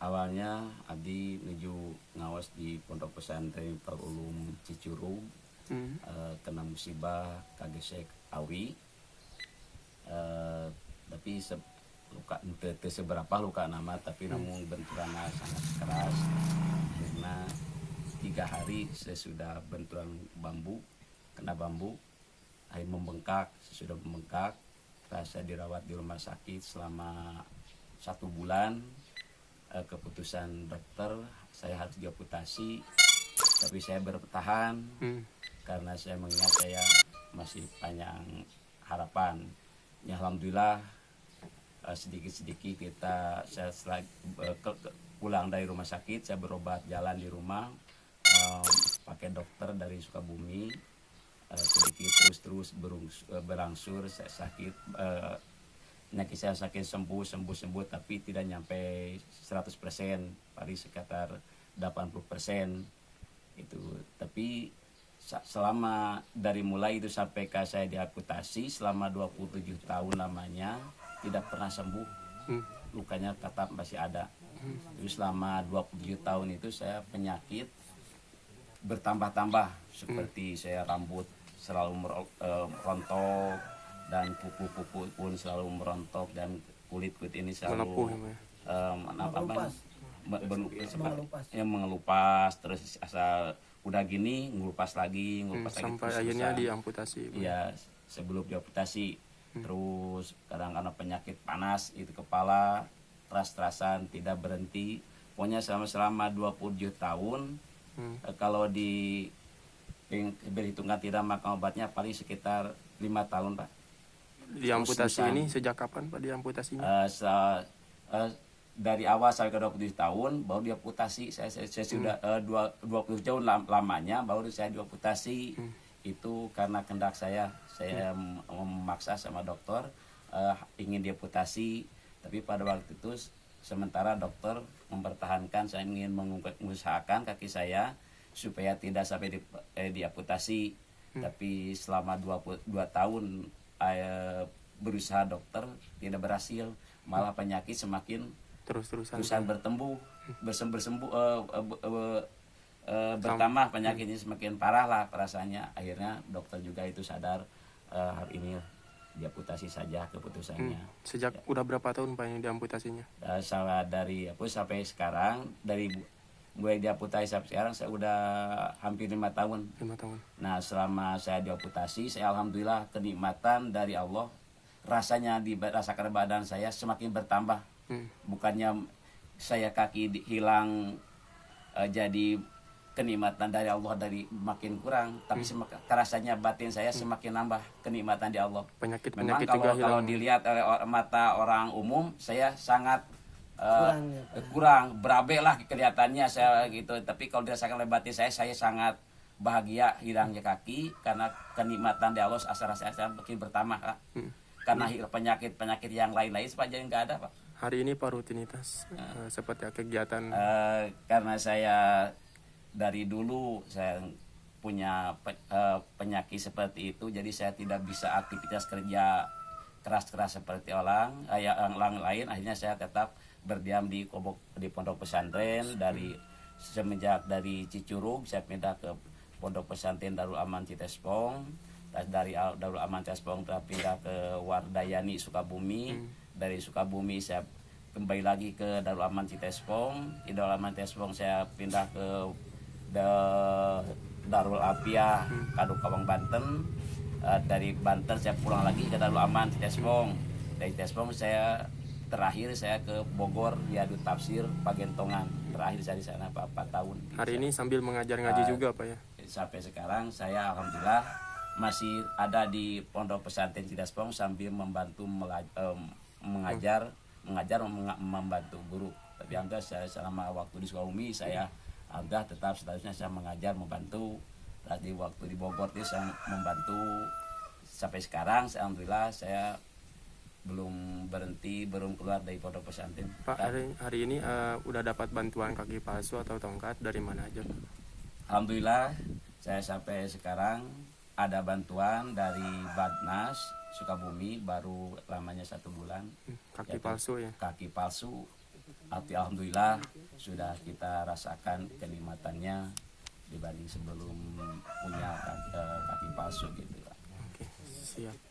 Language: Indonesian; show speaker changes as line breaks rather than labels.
Awalnya Abdi menuju ngawas di Pondok Pesantren Perulum Cicurug, kena musibah kagesek awi, tapi luka teu seberapa luka nama, tapi namun benturannya sangat keras. Karena 3 hari sesudah benturan kena bambu, air membengkak, sesudah membengkak, saya dirawat di rumah sakit selama 1 bulan. Keputusan dokter saya harus diamputasi, tapi saya bertahan karena saya mengingat saya masih panjang harapan. Ya, alhamdulillah sedikit-sedikit saya setelah pulang dari rumah sakit, saya berobat jalan di rumah, pakai dokter dari Sukabumi, sedikit terus berangsur saya sakit, penyakit saya sakit sembuh, tapi tidak nyampe 100%, paling sekitar 80% itu. Tapi selama dari mulai itu sampai ke saya diamputasi selama 27 tahun lamanya tidak pernah sembuh, lukanya tetap masih ada. Jadi selama 27 tahun itu saya penyakit bertambah-tambah, seperti saya rambut selalu merontok, dan kuku-kuku pun selalu merontok, dan kulit ini selalu mengelupas, terus asal udah gini ngelupas lagi
sampai akhirnya diamputasi.
Iya, sebelum diamputasi. Terus kadang karena penyakit panas itu kepala teras-terasan tidak berhenti. Pokoknya selama 27 tahun, kalau berhitungan tidak makan obatnya paling sekitar 5 tahun, Pak.
Diamputasi ini sejak kapan, Pak, diamputasinya?
Dari awal sampai ke 27 tahun baru diamputasi. Saya sudah 20 tahun lamanya baru saya diamputasi. Itu karena kehendak saya memaksa sama dokter, ingin diamputasi. Tapi pada waktu itu sementara dokter mempertahankan, saya ingin mengusahakan kaki saya supaya tidak sampai diamputasi. Tapi selama 22 tahun berusaha dokter tidak berhasil, malah penyakit semakin terus-terusan bertambah, penyakitnya semakin parah lah rasanya. Akhirnya dokter juga itu sadar, hari ini diamputasi saja keputusannya.
Sejak udah berapa tahun, Pak, yang diamputasinya?
Sampai sekarang, dari mulai diamputasi sampai sekarang saya udah hampir 5 tahun.
5 tahun.
Nah, selama saya diamputasi, saya alhamdulillah kenikmatan dari Allah, rasanya dirasakan badan saya semakin bertambah. Bukannya saya kaki hilang, jadi kenikmatan dari Allah dari makin kurang, tapi rasanya batin saya semakin nambah kenikmatan di Allah.
Penyakit
Memang kalau dilihat oleh mata orang umum, saya sangat kurang berabe lah kelihatannya saya gitu, tapi kalau dirasakan oleh batin saya sangat bahagia hilangnya kaki karena kenikmatan di Allah. Asal saya makin bertambah, Pak. Karena penyakit yang lain-lain sepanjang nggak ada, Pak.
Hari ini Pak, rutinitas seperti kegiatan?
Karena saya dari dulu saya punya penyakit seperti itu, jadi saya tidak bisa aktivitas kerja keras-keras seperti orang yang lain. Akhirnya saya tetap berdiam di pondok pesantren. Semenjak dari Cicurug saya pindah ke pondok pesantren Darul Aman Citespong. Dari Darul Aman Citespong saya pindah ke Wardayani Sukabumi. Dari Sukabumi saya kembali lagi ke Darul Aman Citespong. Di Darul Aman Citespong saya pindah ke Darul Apiah Kadukawang, Banten. Dari Banten saya pulang lagi ke Darul Aman Citespong. Dari Citespong terakhir saya ke Bogor di Adu Tafsir Pagentongan. Terakhir saya di sana 4 tahun.
Hari ini sambil mengajar ngaji juga, Pak, ya?
Sampai sekarang saya alhamdulillah masih ada di Pondok Pesantren Citespong sambil membantu mengajar, membantu guru. Tapi alhamdulillah saya selama waktu di Sukabumi saya alhamdulillah tetap statusnya saya mengajar, membantu. Tadi waktu di Bogor itu saya membantu. Sampai sekarang alhamdulillah saya belum keluar dari pondok pesantren.
Pak, hari ini udah dapat bantuan kaki palsu atau tongkat dari mana aja, Pak?
Alhamdulillah saya sampai sekarang ada bantuan dari Badnas Sukabumi, baru lamanya 1 bulan.
Kaki palsu ya?
Kaki palsu alhamdulillah sudah kita rasakan kenikmatannya dibanding sebelum punya kaki palsu gitu.
Oke, siap.